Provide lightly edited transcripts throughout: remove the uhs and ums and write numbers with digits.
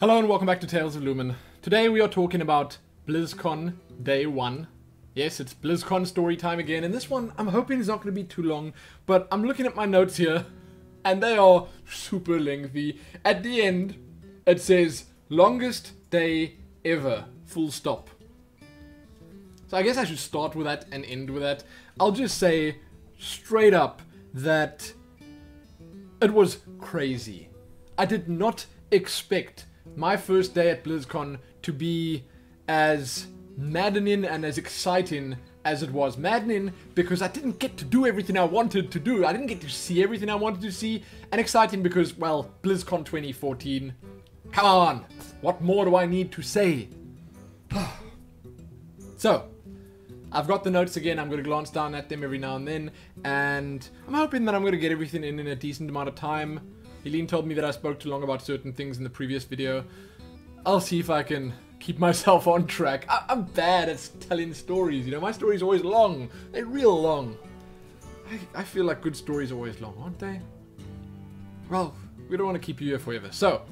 Hello and welcome back to Tales of Lumin. Today we are talking about BlizzCon Day 1. Yes, it's BlizzCon story time again, and this one I'm hoping is not going to be too long, but I'm looking at my notes here, and they are super lengthy. At the end, it says, longest day ever, full stop. So I guess I should start with that and end with that. I'll just say straight up that it was crazy. I did not expect my first day at BlizzCon to be as maddening and as exciting as it was. Maddening because I didn't get to do everything I wanted to do. I didn't get to see everything I wanted to see. And exciting because, well, BlizzCon 2014. Come on! What more do I need to say? So, I've got the notes again. I'm going to glance down at them every now and then. And I'm hoping that I'm going to get everything in a decent amount of time. Helene told me that I spoke too long about certain things in the previous video. I'll see if I can keep myself on track. I'm bad at telling stories, you know. My stories are always long. They're real long. I feel like good stories are always long, aren't they? Well, we don't want to keep you here forever. So,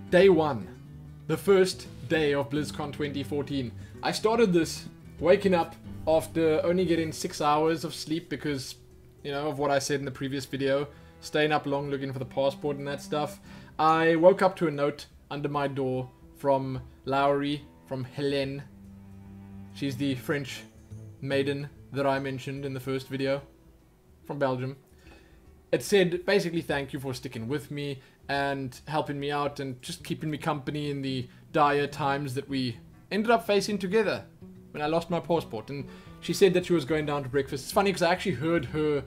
day 1. The first day of BlizzCon 2014. I started this waking up after only getting 6 hours of sleep because, you know, of what I said in the previous video. Staying up long looking for the passport and that stuff. I woke up to a note under my door from Lowry, from Helene. She's the French maiden that I mentioned in the first video. From Belgium. It said, basically, thank you for sticking with me and helping me out and just keeping me company in the dire times that we ended up facing together when I lost my passport. And she said that she was going down to breakfast. It's funny because I actually heard her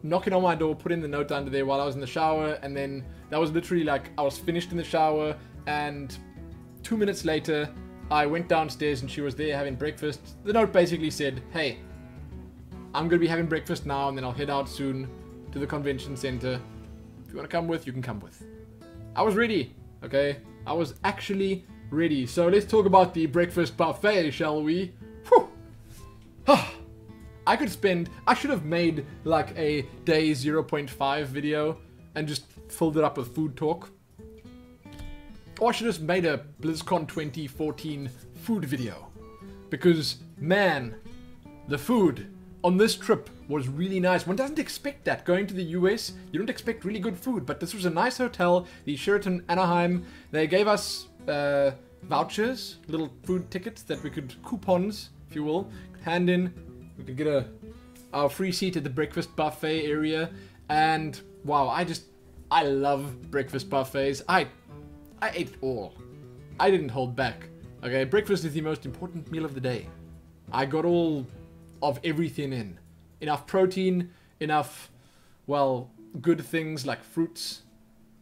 knocking on my door, putting the note under there while I was in the shower, and then that was literally like I was finished in the shower, and 2 minutes later I went downstairs and she was there having breakfast. The note basically said, hey, I'm gonna be having breakfast now and then I'll head out soon to the convention center. If you want to come with, you can come with. I was ready, okay? I was actually ready. So let's talk about the breakfast buffet, shall we? Whew. I should have made like a day 0.5 video and just filled it up with food talk. Or I should have made a BlizzCon 2014 food video. Because, man, the food on this trip was really nice. One doesn't expect that. Going to the US, you don't expect really good food. But this was a nice hotel, the Sheraton Anaheim. They gave us vouchers, little food tickets that we could, coupons, if you will, hand in. We could get our free seat at the breakfast buffet area, and wow, I love breakfast buffets. I ate it all. I didn't hold back. Okay, breakfast is the most important meal of the day. I got all of everything in. Enough protein, enough, well, good things like fruits,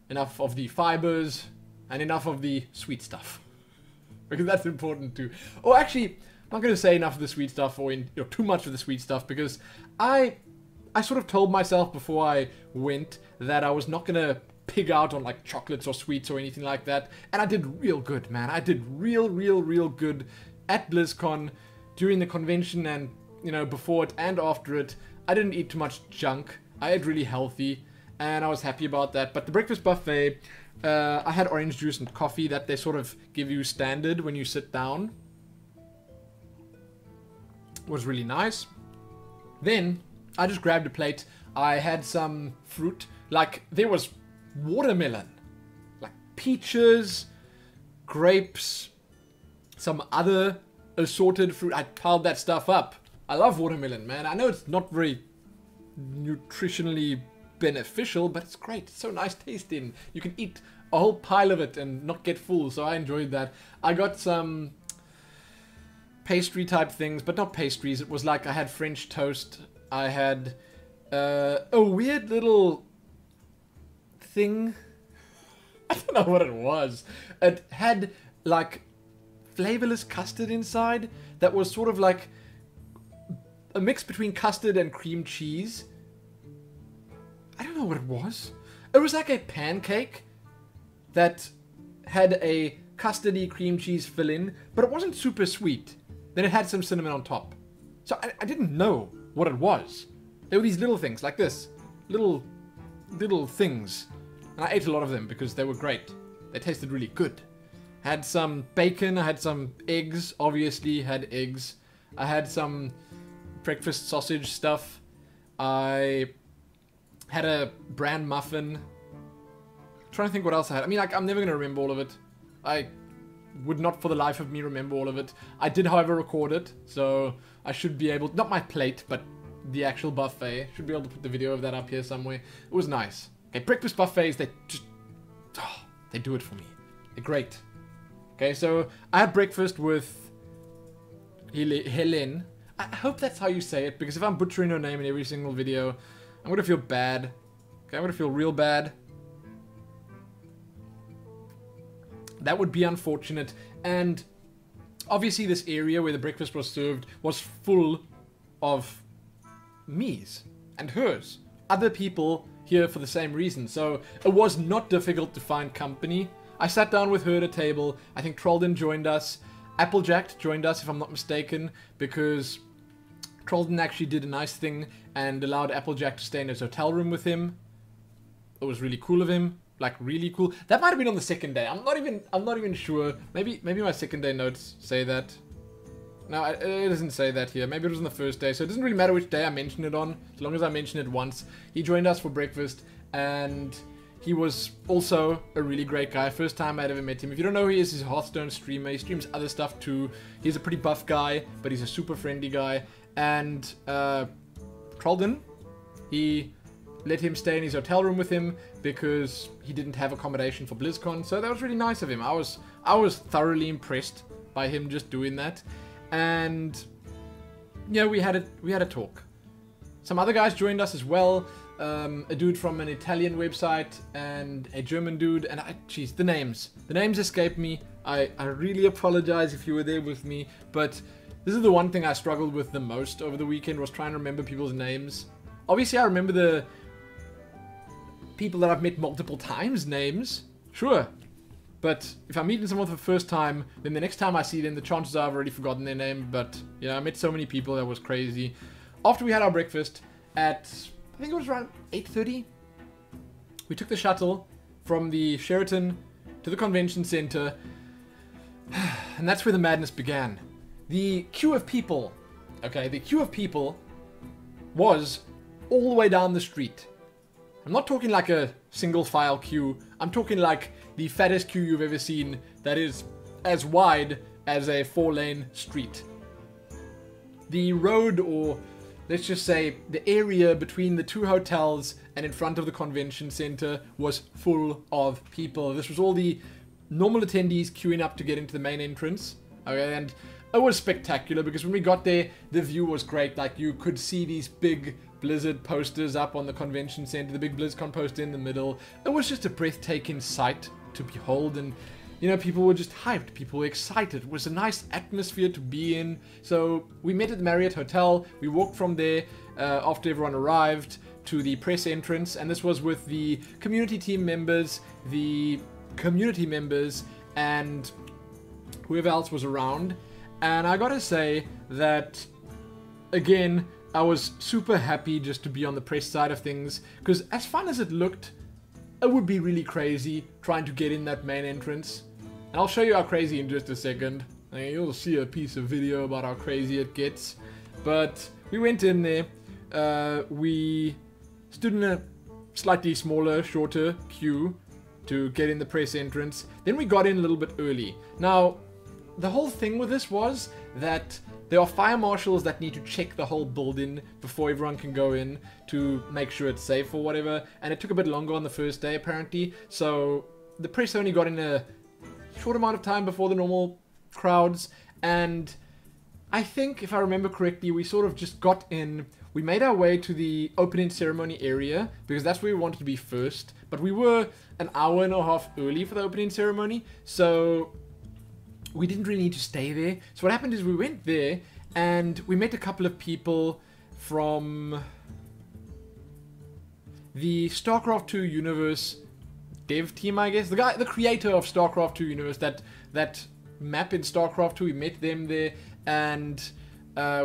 enough of the fibers, and enough of the sweet stuff. Because that's important too. Oh, actually, I'm not going to say enough of the sweet stuff or too much of the sweet stuff because I sort of told myself before I went that I was not going to pig out on like chocolates or sweets or anything like that. And I did real good, man. I did real good at BlizzCon during the convention and, you know, before it and after it. I didn't eat too much junk. I ate really healthy and I was happy about that. But the breakfast buffet, I had orange juice and coffee that they sort of give you standard when you sit down. Was really nice. Then I just grabbed a plate. I had some fruit, like there was watermelon, like peaches, grapes, some other assorted fruit. I piled that stuff up. I love watermelon, man. I know it's not very nutritionally beneficial, but it's great. It's so nice tasting. You can eat a whole pile of it and not get full, so I enjoyed that. I got some pastry type things, but not pastries. It was like I had French toast. I had a weird little thing. I don't know what it was. It had like flavorless custard inside that was sort of like a mix between custard and cream cheese. I don't know what it was. It was like a pancake that had a custardy cream cheese filling, but it wasn't super sweet. Then it had some cinnamon on top. So I didn't know what it was. There were these little things like this. Little things. And I ate a lot of them because they were great. They tasted really good. Had some bacon, I had some eggs, obviously had eggs. I had some breakfast sausage stuff. I had a bran muffin. I'm trying to think what else I had. I mean, like, I'm never going to remember all of it. I would not for the life of me remember all of it. I did, however, record it, so I should be able, not my plate, but the actual buffet. Should be able to put the video of that up here somewhere. It was nice. Okay, breakfast buffets, they just, they do it for me. They're great. Okay, so I had breakfast with Helen. I hope that's how you say it, because if I'm butchering her name in every single video, I'm going to feel bad. Okay, I'm going to feel real bad. That would be unfortunate. And obviously this area where the breakfast was served was full of me's and hers. Other people here for the same reason. So it was not difficult to find company. I sat down with her at a table. I think Trollden joined us. Applejack joined us, if I'm not mistaken, because Trollden actually did a nice thing and allowed Applejack to stay in his hotel room with him. It was really cool of him. Like, really cool. That might have been on the second day. I'm not even sure. Maybe my second day notes say that. No, it doesn't say that here. Maybe it was on the first day. So it doesn't really matter which day I mention it on, as long as I mention it once. He joined us for breakfast, and he was also a really great guy. First time I'd ever met him. If you don't know who he is, he's a Hearthstone streamer. He streams other stuff too. He's a pretty buff guy, but he's a super friendly guy. And Trollden, he let him stay in his hotel room with him because he didn't have accommodation for BlizzCon. So that was really nice of him. I was thoroughly impressed by him just doing that. And yeah, we had a talk. Some other guys joined us as well. A dude from an Italian website and a German dude. And jeez, the names escape me. I really apologize if you were there with me, but this is the one thing I struggled with the most over the weekend, was trying to remember people's names. Obviously, I remember the people that I've met multiple times names, sure. But if I'm meeting someone for the first time, then the next time I see them, the chances are I've already forgotten their name. But yeah, I met so many people, that was crazy. After we had our breakfast at, I think it was around 8:30, we took the shuttle from the Sheraton to the convention center, and that's where the madness began. The queue of people, okay, the queue of people was all the way down the street. I'm not talking like a single file queue. I'm talking like the fattest queue you've ever seen, that is as wide as a 4-lane street. The road, or let's just say the area between the two hotels and in front of the convention center, was full of people. This was all the normal attendees queuing up to get into the main entrance. Okay, and it was spectacular because when we got there, the view was great. Like, you could see these big Blizzard posters up on the convention center, the big BlizzCon poster in the middle. It was just a breathtaking sight to behold, and you know, people were just hyped, people were excited. It was a nice atmosphere to be in. So we met at the Marriott Hotel. We walked from there after everyone arrived to the press entrance, and this was with the community team members, the community members, and whoever else was around. And I gotta say that, again, I was super happy just to be on the press side of things, because as fun as it looked, it would be really crazy trying to get in that main entrance. And I'll show you how crazy in just a second. And you'll see a piece of video about how crazy it gets. But we went in there, we stood in a slightly smaller, shorter queue to get in the press entrance. Then we got in a little bit early. Now, the whole thing with this was that there are fire marshals that need to check the whole building before everyone can go in to make sure it's safe or whatever. And it took a bit longer on the first day, apparently. So the press only got in a short amount of time before the normal crowds. And I think, if I remember correctly, we sort of just got in. We made our way to the opening ceremony area because that's where we wanted to be first. But we were an hour and a half early for the opening ceremony. So we didn't really need to stay there. So what happened is we went there and we met a couple of people from the StarCraft 2 universe dev team, I guess. The creator of StarCraft 2 universe, that map in StarCraft 2, we met them there, and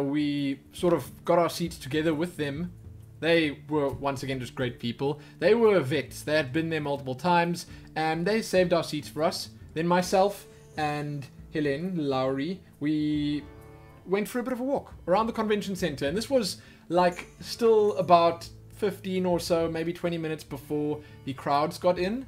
we sort of got our seats together with them They were, once again, just great people. They were vets. They had been there multiple times, and they saved our seats for us. Then myself and Helen Lowry, we went for a bit of a walk around the convention center. And this was, like, still about 15 or so, maybe 20 minutes before the crowds got in.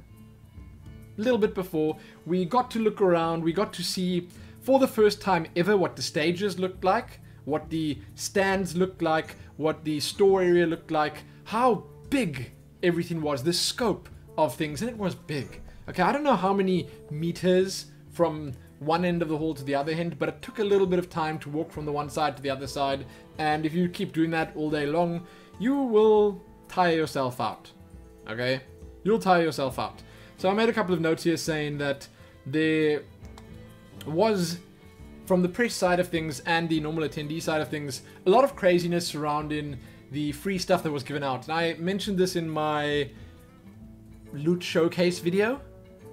A little bit before. We got to look around. We got to see, for the first time ever, what the stages looked like, what the stands looked like, what the store area looked like, how big everything was, the scope of things, and it was big. Okay, I don't know how many meters from one end of the hall to the other end, but it took a little bit of time to walk from the one side to the other side, and if you keep doing that all day long, you will tire yourself out. Okay? You'll tire yourself out. So I made a couple of notes here saying that there was, from the press side of things and the normal attendee side of things, a lot of craziness surrounding the free stuff that was given out. And I mentioned this in my loot showcase video,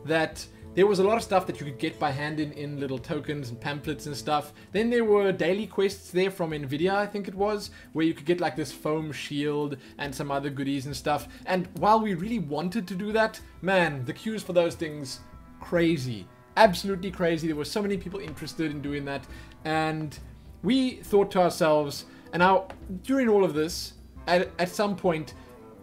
that there was a lot of stuff that you could get by handing in little tokens and pamphlets and stuff. Then there were daily quests there from Nvidia, I think it was, where you could get like this foam shield and some other goodies and stuff. And while we really wanted to do that, man, the queues for those things, crazy. Absolutely crazy. There were so many people interested in doing that. And we thought to ourselves, and now during all of this, at some point,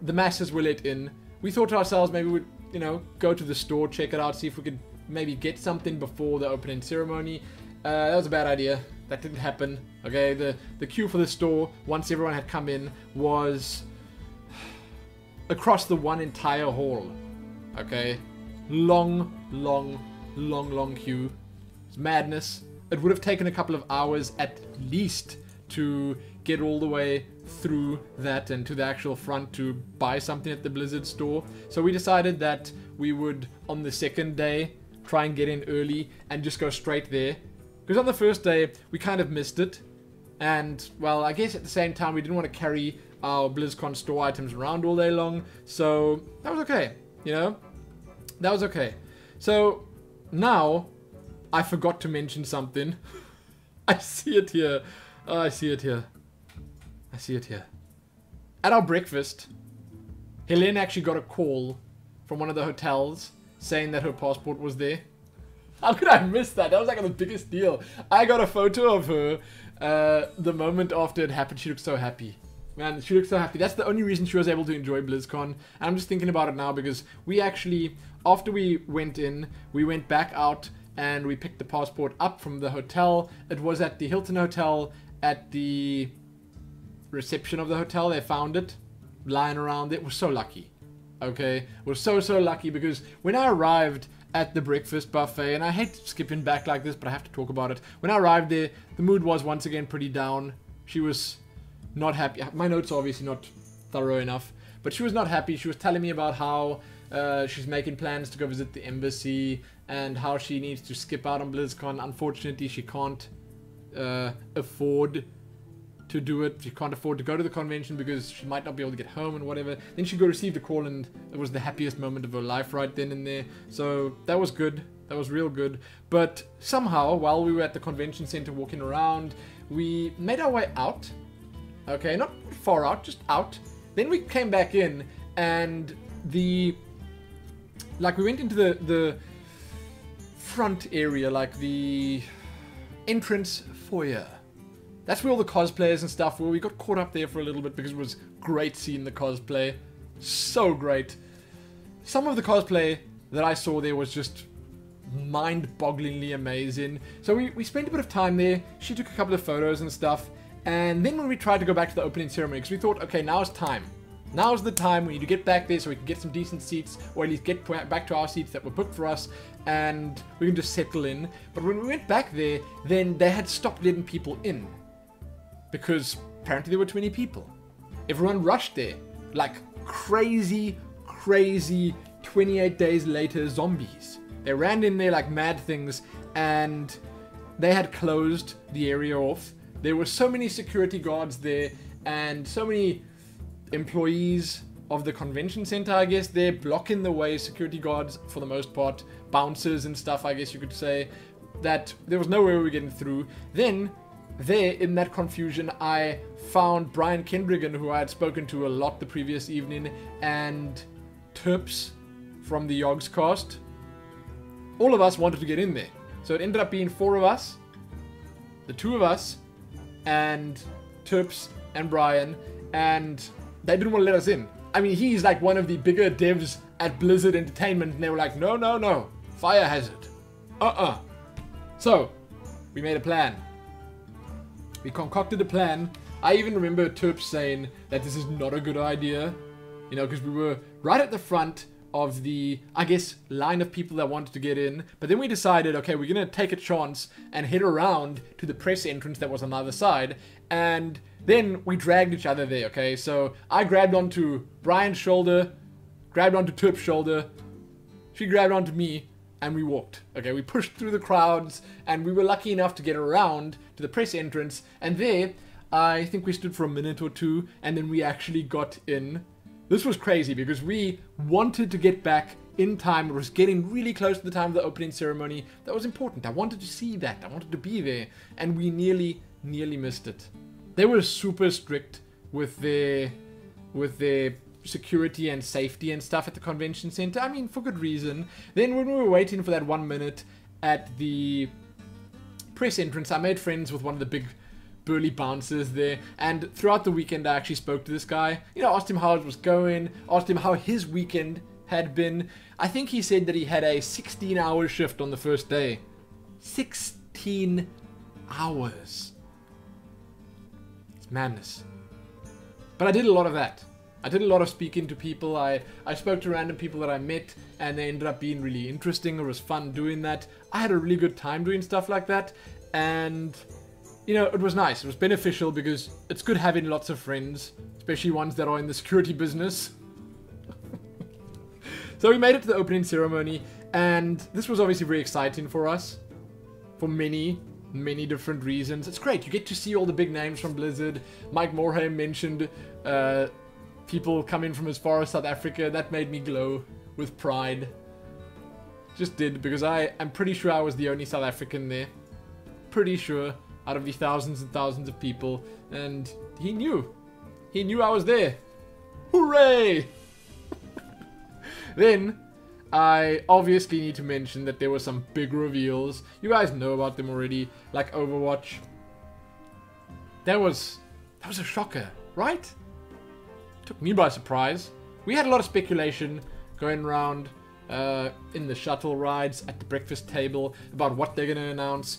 the masses were let in. We thought to ourselves, maybe we'd, you know, go to the store, check it out, see if we could maybe get something before the opening ceremony. That was a bad idea. That didn't happen. Okay, the queue for the store, once everyone had come in, was across the one entire hall. Okay, long queue. It's madness. It would have taken a couple of hours at least to get all the way through that and to the actual front to buy something at the Blizzard store. So we decided that we would, on the second day, try and get in early and just go straight there. Because on the first day, we kind of missed it. And, well, I guess at the same time, we didn't want to carry our BlizzCon store items around all day long. So that was okay, you know? That was okay. So now, I forgot to mention something. I see it here. Oh, I see it here. I see it here. At our breakfast, Helene actually got a call from one of the hotels saying that her passport was there. How could I miss that? That was like the biggest deal. I got a photo of her the moment after it happened. She looked so happy. Man, she looked so happy. That's the only reason she was able to enjoy BlizzCon. And I'm just thinking about it now because we actually, after we went in, we went back out and we picked the passport up from the hotel. It was at the Hilton Hotel at the reception of the hotel. They found it lying around there. We're so lucky. Okay? We're so lucky because when I arrived at the breakfast buffet, and I hate skipping back like this, but I have to talk about it. When I arrived there, the mood was once again pretty down. She was not happy. My notes are obviously not thorough enough, but she was not happy. She was telling me about how she's making plans to go visit the embassy and how she needs to skip out on BlizzCon. Unfortunately, she can't afford to do it. She can't afford to go to the convention because she might not be able to get home and whatever. Then she received a call and it was the happiest moment of her life right then and there. So that was good. That was real good. But somehow, while we were at the convention center walking around, we made our way out. Okay, not far out, just out. Then we came back in and we went into the front area, like the entrance foyer. That's where all the cosplayers and stuff were. We got caught up there for a little bit because it was great seeing the cosplay. So great. Some of the cosplay that I saw there was just mind-bogglingly amazing. So we spent a bit of time there. She took a couple of photos and stuff. And then when we tried to go back to the opening ceremony, because we thought, okay, now's time. Now's the time. We need to get back there so we can get some decent seats, or at least get back to our seats that were booked for us, and we can just settle in. But when we went back there, then they had stopped letting people in. Because apparently there were too many people. Everyone rushed there. Like crazy 28 days later zombies. They ran in there like mad things, and they had closed the area off. There were so many security guards there, and so many employees of the convention center, I guess, they're blocking the way, security guards for the most part, bouncers and stuff, I guess you could say, that there was no way we were getting through. Then there, in that confusion, I found Brian Kendrigan, who I had spoken to a lot the previous evening, and Terps from the Yogs cast. All of us wanted to get in there. So it ended up being 4 of us, the 2 of us, and Terps and Brian, and they didn't want to let us in. I mean, he's like one of the bigger devs at Blizzard Entertainment, and they were like, no, no, no, fire hazard. So, we made a plan. We concocted a plan. I even remember Terps saying that this is not a good idea, you know, because we were right at the front of the, I guess, line of people that wanted to get in. But then we decided, okay, we're going to take a chance and head around to the press entrance that was on the other side. And then we dragged each other there, okay? So I grabbed onto Brian's shoulder, grabbed onto Terp's shoulder, she grabbed onto me, and we walked. Okay, we pushed through the crowds, and we were lucky enough to get around to the press entrance. And there, I think we stood for a minute or 2, and then we actually got in. This was crazy because we wanted to get back in time. It was getting really close to the time of the opening ceremony. That was important. I wanted to see that. I wanted to be there. And we nearly missed it. They were super strict with their security and safety and stuff at the convention center. I mean, for good reason. Then when we were waiting for that 1 minute at the press entrance, I made friends with one of the big burly bouncers there, and throughout the weekend I actually spoke to this guy, you know, asked him how it was going, asked him how his weekend had been. I think he said that he had a 16-hour shift on the first day. 16 hours. It's madness. But I did a lot of that. I did a lot of speaking to people. I spoke to random people that I met, and they ended up being really interesting. It was fun doing that. I had a really good time doing stuff like that, and you know, it was nice. It was beneficial because it's good having lots of friends, especially ones that are in the security business. So we made it to the opening ceremony, and this was obviously very exciting for us for many different reasons. It's great. You get to see all the big names from Blizzard. Mike Morhaime mentioned people coming from as far as South Africa. That made me glow with pride. Just did, because I'm pretty sure I was the only South African there. Pretty sure. Out of the thousands and thousands of people, and he knew I was there. Hooray! Then I obviously need to mention that there were some big reveals. You guys know about them already, like Overwatch. That was a shocker, right? Took me by surprise. We had a lot of speculation going around in the shuttle rides, at the breakfast table, about what they're going to announce.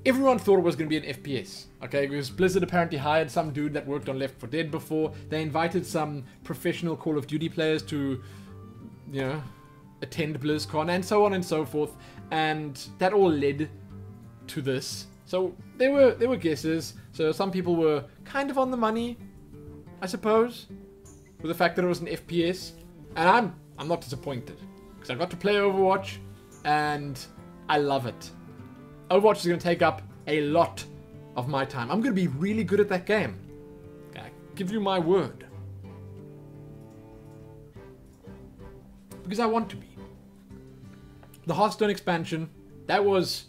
Everyone thought it was going to be an FPS, okay, because Blizzard apparently hired some dude that worked on Left 4 Dead before. They invited some professional Call of Duty players to, you know, attend BlizzCon, and so on and so forth, and that all led to this. So there were guesses, so some people were kind of on the money, I suppose, with the fact that it was an FPS, and I'm not disappointed, because I got to play Overwatch, and I love it. Overwatch is going to take up a lot of my time. I'm going to be really good at that game. I give you my word. Because I want to be. The Hearthstone expansion, that was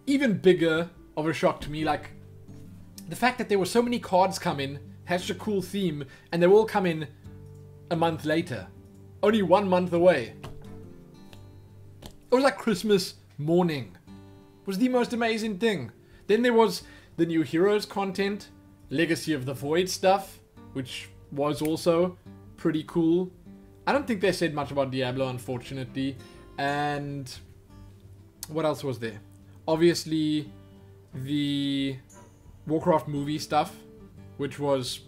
even bigger of a shock to me. Like, the fact that there were so many cards come in, had such a cool theme, and they all come in a month later. Only 1 month away. It was like Christmas morning. Was the most amazing thing. Then there was the new Heroes content, Legacy of the Void stuff, which was also pretty cool. I don't think they said much about Diablo, unfortunately. And what else was there? Obviously, the Warcraft movie stuff, which was,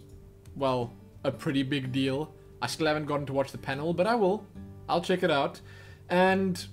well, a pretty big deal. I still haven't gotten to watch the panel, but I will. I'll check it out. And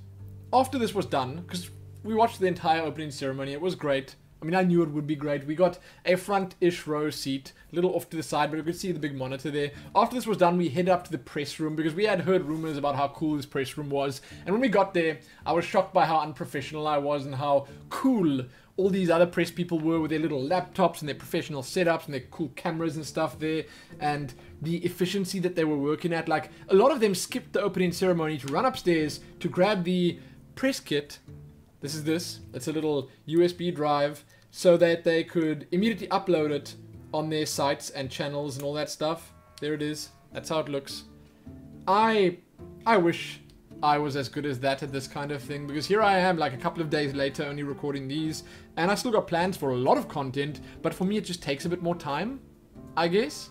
after this was done, because we watched the entire opening ceremony. It was great. I mean, I knew it would be great. We got a front-ish row seat, a little off to the side, but we could see the big monitor there. After this was done, we headed up to the press room because we had heard rumors about how cool this press room was. And when we got there, I was shocked by how unprofessional I was and how cool all these other press people were with their little laptops and their professional setups and their cool cameras and stuff there. And the efficiency that they were working at. Like, a lot of them skipped the opening ceremony to run upstairs to grab the press kit. It's a little USB drive, so that they could immediately upload it on their sites and channels and all that stuff. There it is. That's how it looks. I wish I was as good as that at this kind of thing, because here I am like a couple of days later only recording these, and I still got plans for a lot of content, but for me it just takes a bit more time, I guess.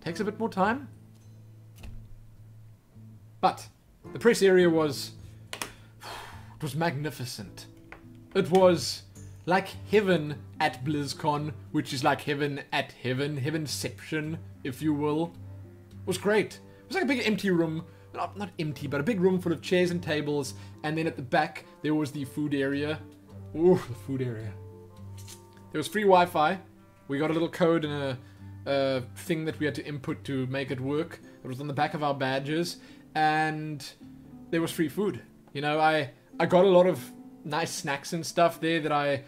Takes a bit more time. But the press area was magnificent. It was like heaven at BlizzCon, which is like heaven at heaven, heavenception, if you will. It was great. It was like a big empty room, not empty, but a big room full of chairs and tables, and then at the back there was the food area. Ooh, the food area. There was free Wi-Fi. We got a little code and a thing that we had to input to make it work. It was on the back of our badges, and there was free food. You know, I got a lot of nice snacks and stuff there that I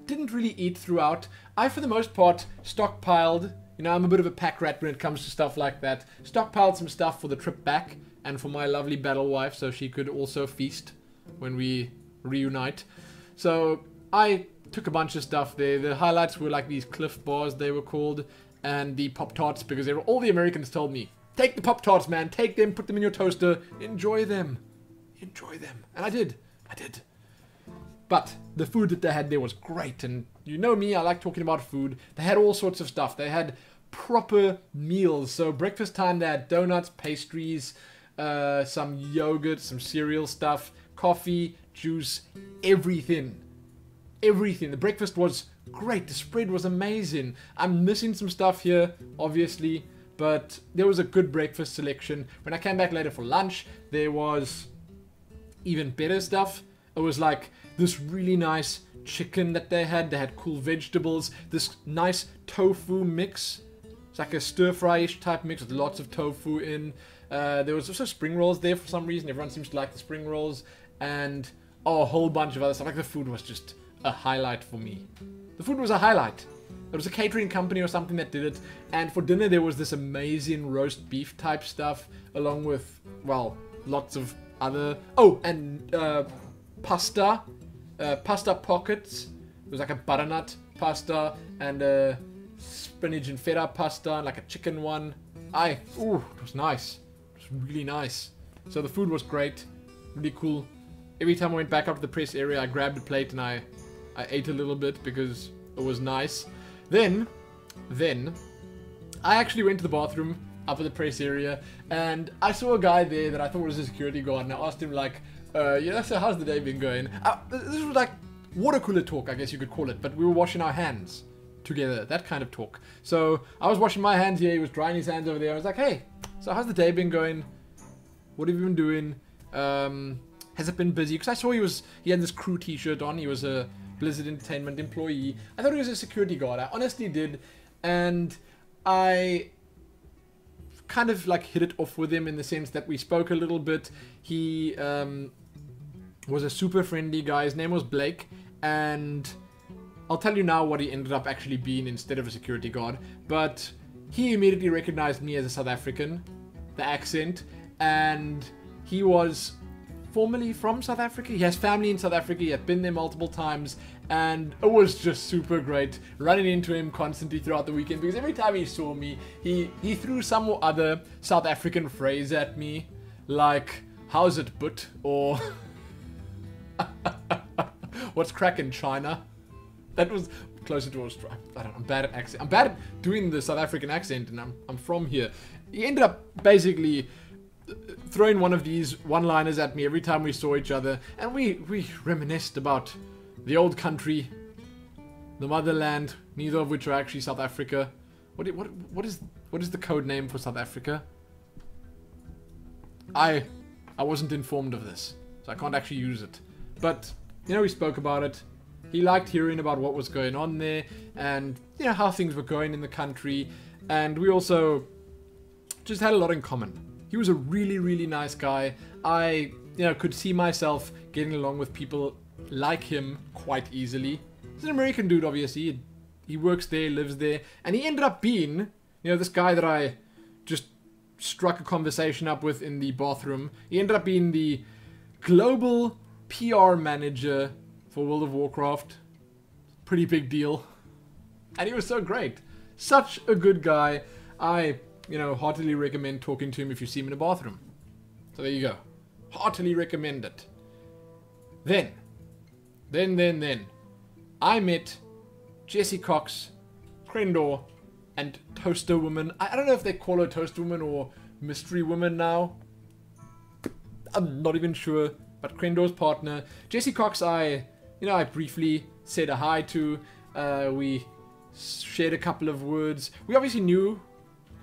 didn't really eat throughout. I, for the most part, stockpiled. You know, I'm a bit of a pack rat when it comes to stuff like that. Stockpiled some stuff for the trip back and for my lovely battle wife, so she could also feast when we reunite. So I took a bunch of stuff there. The highlights were like these Cliff Bars, they were called, and the Pop-Tarts, because they were, all the Americans told me, take the Pop-Tarts, man, take them, put them in your toaster, enjoy them. Enjoy them. And I did. But the food that they had there was great, and you know me, I like talking about food. They had all sorts of stuff. They had proper meals. So breakfast time, they had donuts, pastries, some yogurt, some cereal stuff, coffee, juice, everything. Everything. The breakfast was great. The spread was amazing. I'm missing some stuff here, obviously, but there was a good breakfast selection. When I came back later for lunch, there was even better stuff. It was like this really nice chicken that they had. They had cool vegetables. This nice tofu mix. It's like a stir-fry-ish type mix with lots of tofu in. There was also spring rolls there for some reason. Everyone seems to like the spring rolls. And a whole bunch of other stuff. Like the food was just a highlight for me. The food was a highlight. There was a catering company or something that did it. And for dinner there was this amazing roast beef type stuff. Along with, well, lots of other... Oh, and pasta. Pasta pockets. It was like a butternut pasta and a spinach and feta pasta and like a chicken one. Ooh, it was nice. It was really nice. So the food was great. Really cool. Every time I went back up to the press area, I grabbed a plate and I ate a little bit because it was nice. Then, I actually went to the bathroom up at the press area, and I saw a guy there that I thought was a security guard, and I asked him like, yeah, so how's the day been going? This was like water cooler talk, I guess you could call it, but we were washing our hands together, that kind of talk. So I was washing my hands here, he was drying his hands over there. I was like, hey, so how's the day been going? What have you been doing? Has it been busy? Because I saw he had this crew t-shirt on. He was a Blizzard Entertainment employee. I thought he was a security guard. I honestly did. And I kind of like hit it off with him in the sense that we spoke a little bit. He was a super friendly guy. His name was Blake. And I'll tell you now what he ended up actually being instead of a security guard. But he immediately recognized me as a South African. The accent. And he was formerly from South Africa. He has family in South Africa. He had been there multiple times, and it was just super great running into him constantly throughout the weekend, because every time he saw me, he threw some or other South African phrase at me, like, how's it but, or what's crackin' China? That was closer to Australia. I don't know, I'm bad at accent. I'm bad at doing the South African accent, and I'm from here. He ended up basically throwing one of these one-liners at me every time we saw each other, and we reminisced about the old country, the motherland, neither of which are actually South Africa. What is the code name for South Africa? I wasn't informed of this, so I can't actually use it. But you know, we spoke about it. He liked hearing about what was going on there, and you know how things were going in the country, and we also just had a lot in common. He was a really, really nice guy. I, could see myself getting along with people like him quite easily. He's an American dude, obviously. He works there, lives there. And he ended up being, this guy that I just struck a conversation up with in the bathroom. He ended up being the global PR manager for World of Warcraft. pretty big deal. And he was so great. Such a good guy. I, heartily recommend talking to him if you see him in a bathroom. So there you go. Heartily recommend it. Then, I met Jessie Cox, Crendor, and Toaster Woman. I don't know if they call her Toaster Woman or Mystery Woman now. I'm not even sure. But Crendor's partner, Jessie Cox, I briefly said a hi to. We shared a couple of words. We obviously knew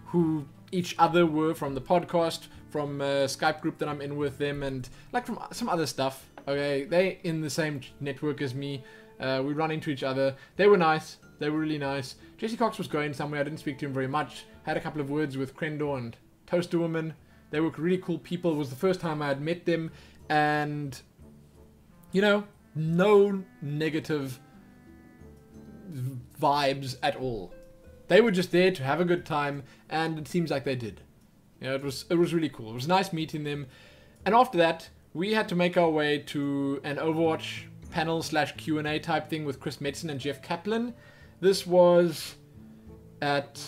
who each other were from the podcast, from a Skype group that I'm in with them, and like from some other stuff. Okay, they in the same network as me. We run into each other. They were nice. They were really nice. Jessie Cox was going somewhere. I didn't speak to him very much. Had a couple of words with Crendor and Toaster Woman. They were really cool people. It was the first time I had met them. And, no negative vibes at all. They were just there to have a good time, and it seems like they did. It was really cool. It was nice meeting them. And after that, we had to make our way to an Overwatch panel / Q&A type thing with Chris Metzen and Jeff Kaplan. This was at,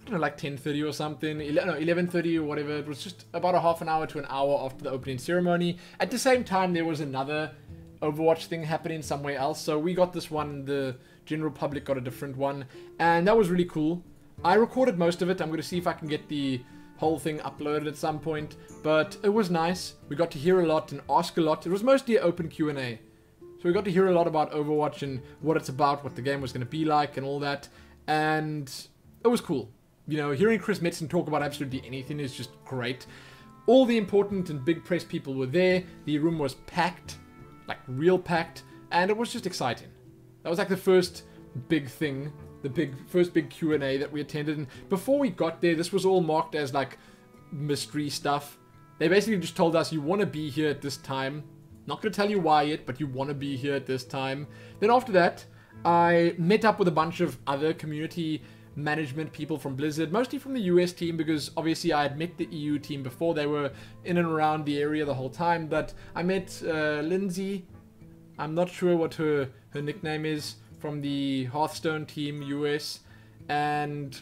like 10:30 or something, 11:30 or whatever. It was just about a half an hour to an hour after the opening ceremony. At the same time, there was another Overwatch thing happening somewhere else. So we got this one, the general public got a different one. And that was really cool. I recorded most of it. I'm going to see if I can get the whole thing uploaded at some point. But it was nice. We got to hear a lot and ask a lot. It was mostly an open Q&A. So we got to hear a lot about Overwatch and what it's about, what the game was going to be like and all that. And it was cool. Hearing Chris Metzen talk about absolutely anything is just great. All the important and big press people were there. The room was packed, like real packed, and it was just exciting. That was like the first big thing, first big Q&A that we attended. And before we got there, this was all marked as like mystery stuff. They basically just told us, you want to be here at this time. Not going to tell you why yet, but you want to be here at this time. Then after that, I met up with a bunch of other community management people from Blizzard, mostly from the US team, because obviously I had met the EU team before. They were in and around the area the whole time, but I met Lindsay. I'm not sure what her nickname is, from the Hearthstone team US, and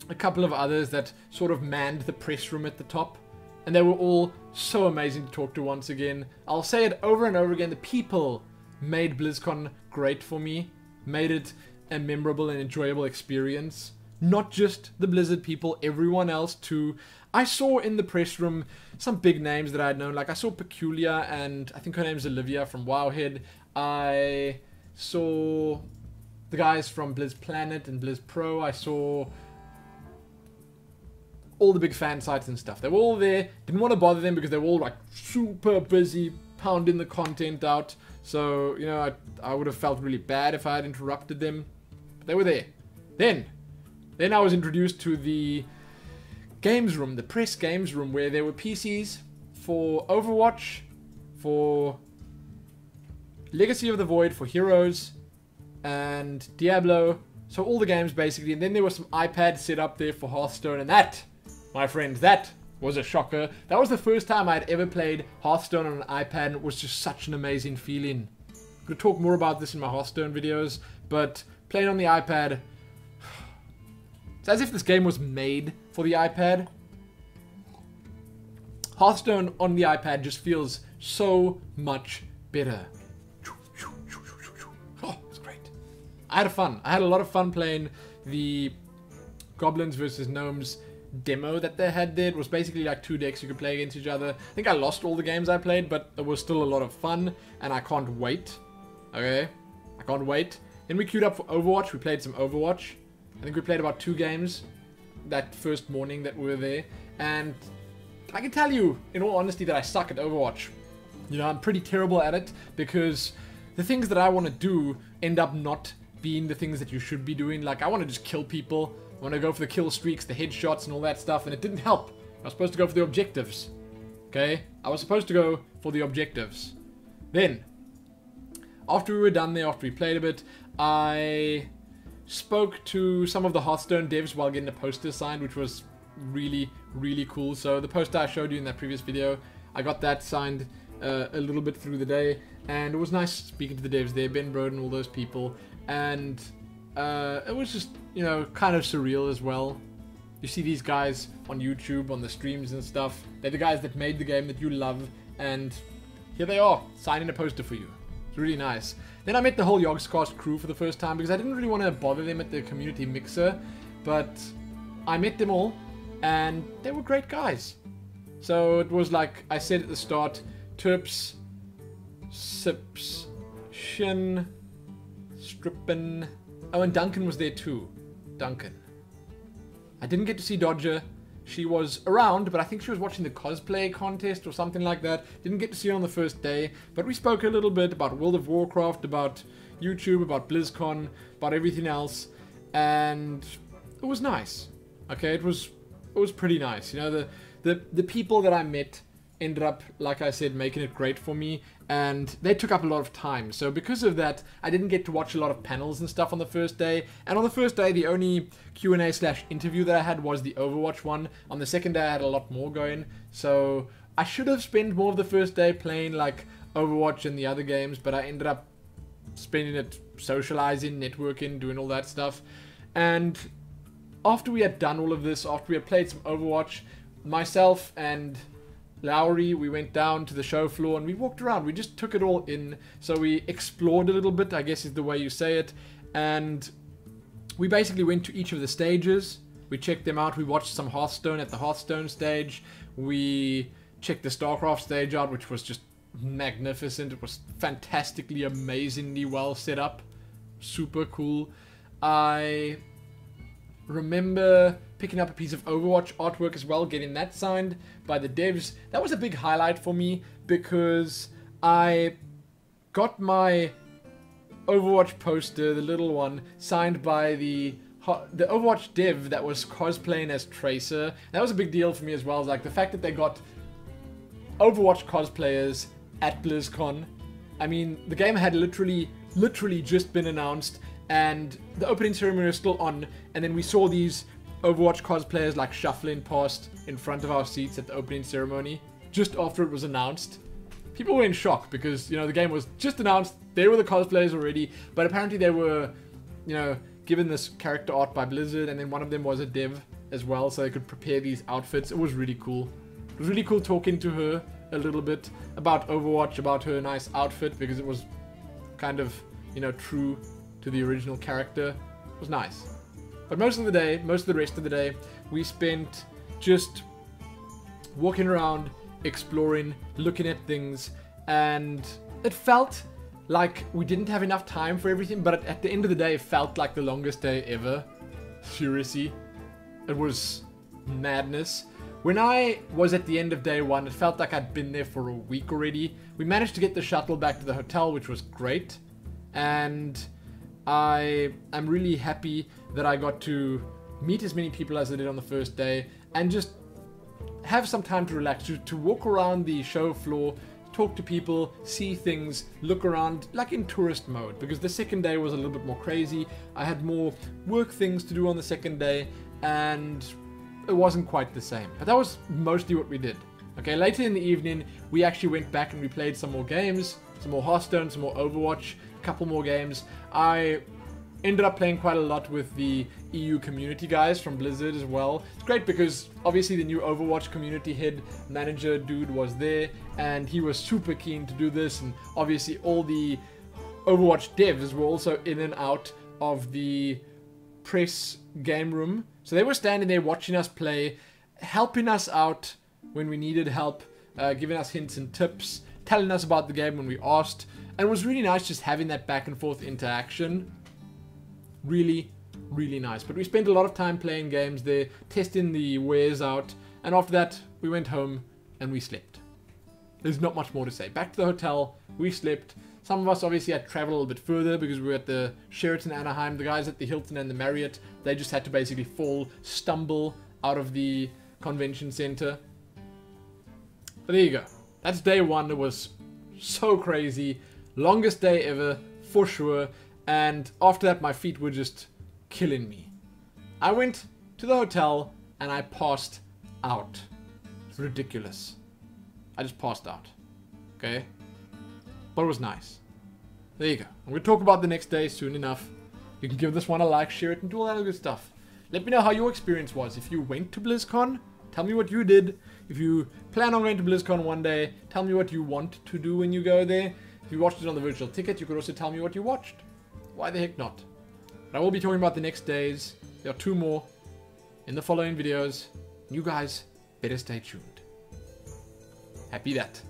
a couple of others that sort of manned the press room at the top. And they were all so amazing to talk to once again. I'll say it over and over again. The people made BlizzCon great for me. Made it a memorable and enjoyable experience. Not just the Blizzard people, everyone else too. I saw in the press room some big names that I had known. Like I saw Peculiar, and I think her name's Olivia from Wowhead. I saw the guys from Blizz Planet and Blizz Pro. I saw all the big fan sites and stuff. They were all there. Didn't want to bother them because they were all like super busy pounding the content out. So, I would have felt really bad if I had interrupted them. But they were there. Then I was introduced to the games room, the press games room, where there were PCs for Overwatch, for Legacy of the Void, for Heroes, and Diablo. So all the games basically. And then there was some iPads set up there for Hearthstone, and that, my friends, that was a shocker. That was the first time I'd ever played Hearthstone on an iPad, and it was just such an amazing feeling. I'm going to talk more about this in my Hearthstone videos, but playing on the iPad, it's as if this game was made for the iPad. Hearthstone on the iPad just feels so much better. Oh, it's great. I had fun. I had a lot of fun playing the Goblins versus Gnomes demo that they had there. It was basically like 2 decks you could play against each other. I think I lost all the games I played, but it was still a lot of fun, and I can't wait. Okay? I can't wait. Then we queued up for Overwatch. We played some Overwatch. I think we played about 2 games that first morning that we were there, and I can tell you, in all honesty, that I suck at Overwatch. I'm pretty terrible at it, because the things that I want to do end up not being the things that you should be doing. Like, I want to just kill people. I want to go for the kill streaks, the headshots, and all that stuff, and it didn't help. I was supposed to go for the objectives. Okay? I was supposed to go for the objectives. Then, after we were done there, after we played a bit, I spoke to some of the Hearthstone devs while getting a poster signed, which was really, really cool. So the poster I showed you in that previous video, I got that signed a little bit through the day, and it was nice speaking to the devs there, Ben Broden, all those people, and it was just, you know, kind of surreal as well. You see these guys on YouTube, on the streams and stuff. They're the guys that made the game that you love, and here they are, signing a poster for you. It's really nice. Then I met the whole Yogscast crew for the first time, because I didn't really want to bother them at the community mixer, but I met them all, and they were great guys. So it was like I said at the start, Terps, Sips, Shin, Strippin. Oh, and Duncan was there too. Duncan. I didn't get to see Dodger. She was around, but I think she was watching the cosplay contest or something like that. Didn't get to see her on the first day, but we spoke a little bit about World of Warcraft, about YouTube, about BlizzCon, about everything else, and it was nice. Okay, it was pretty nice. You know, the people that I met ended up, like I said, making it great for me, and they took up a lot of time. So because of that, I didn't get to watch a lot of panels and stuff on the first day. And on the first day, the only Q&A/interview that I had was the Overwatch one. On the second day, I had a lot more going. So I should have spent more of the first day playing like Overwatch and the other games, but I ended up spending it socializing, networking, doing all that stuff. And after we had done all of this, after we had played some Overwatch, myself and Lowry, we went down to the show floor and we walked around. We just took it all in. So we explored a little bit, I guess is the way you say it. And we basically went to each of the stages. We checked them out. We watched some Hearthstone at the Hearthstone stage. We checked the StarCraft stage out, which was just magnificent. It was fantastically, amazingly well set up. Super cool. I remember picking up a piece of Overwatch artwork as well, getting that signed by the devs. That was a big highlight for me because I got my Overwatch poster, the little one, signed by the Overwatch dev that was cosplaying as Tracer. That was a big deal for me as well. Like the fact that they got Overwatch cosplayers at BlizzCon. I mean, the game had literally just been announced, and the opening ceremony was still on, and then we saw these Overwatch cosplayers like shuffling past in front of our seats at the opening ceremony just after it was announced. People were in shock because, you know, the game was just announced, they were the cosplayers already, but apparently they were, you know, given this character art by Blizzard, and then one of them was a dev as well, so they could prepare these outfits. It was really cool. It was really cool talking to her a little bit about Overwatch, about her nice outfit, because it was kind of, you know, true to the original character. It was nice. But most of the rest of the day, we spent just walking around, exploring, looking at things, and it felt like we didn't have enough time for everything, but at the end of the day, it felt like the longest day ever. Seriously. It was madness. When I was at the end of day one, it felt like I'd been there for a week already. We managed to get the shuttle back to the hotel, which was great, and I'm really happy that I got to meet as many people as I did on the first day and just have some time to relax, to walk around the show floor, talk to people, see things, look around like in tourist mode, because the second day was a little bit more crazy. I had more work things to do on the second day and it wasn't quite the same. But that was mostly what we did. Okay, later in the evening, we actually went back and we played some more games, some more Hearthstone, some more Overwatch, a couple more games. I ended up playing quite a lot with the EU community guys from Blizzard as well. It's great because obviously the new Overwatch community head manager dude was there and he was super keen to do this, and obviously all the Overwatch devs were also in and out of the press game room. So they were standing there watching us play, helping us out when we needed help, giving us hints and tips, telling us about the game when we asked. And it was really nice just having that back and forth interaction. Really, really nice. But we spent a lot of time playing games there, testing the wares out, and after that we went home and we slept. There's not much more to say. Back to the hotel, we slept. Some of us obviously had to travel a little bit further because we were at the Sheraton Anaheim. The guys at the Hilton and the Marriott, they just had to basically stumble out of the convention center. But there you go. That's day one. It was so crazy. Longest day ever, for sure. And after that, my feet were just killing me. I went to the hotel and I passed out. It's ridiculous. I just passed out. Okay? But it was nice. There you go. I'm going to talk about the next day soon enough. You can give this one a like, share it, and do all that good stuff. Let me know how your experience was. If you went to BlizzCon, tell me what you did. If you plan on going to BlizzCon one day, tell me what you want to do when you go there. If you watched it on the virtual ticket, you could also tell me what you watched. Why the heck not? But I will be talking about the next days. There are 2 more in the following videos. You guys better stay tuned. Happy that.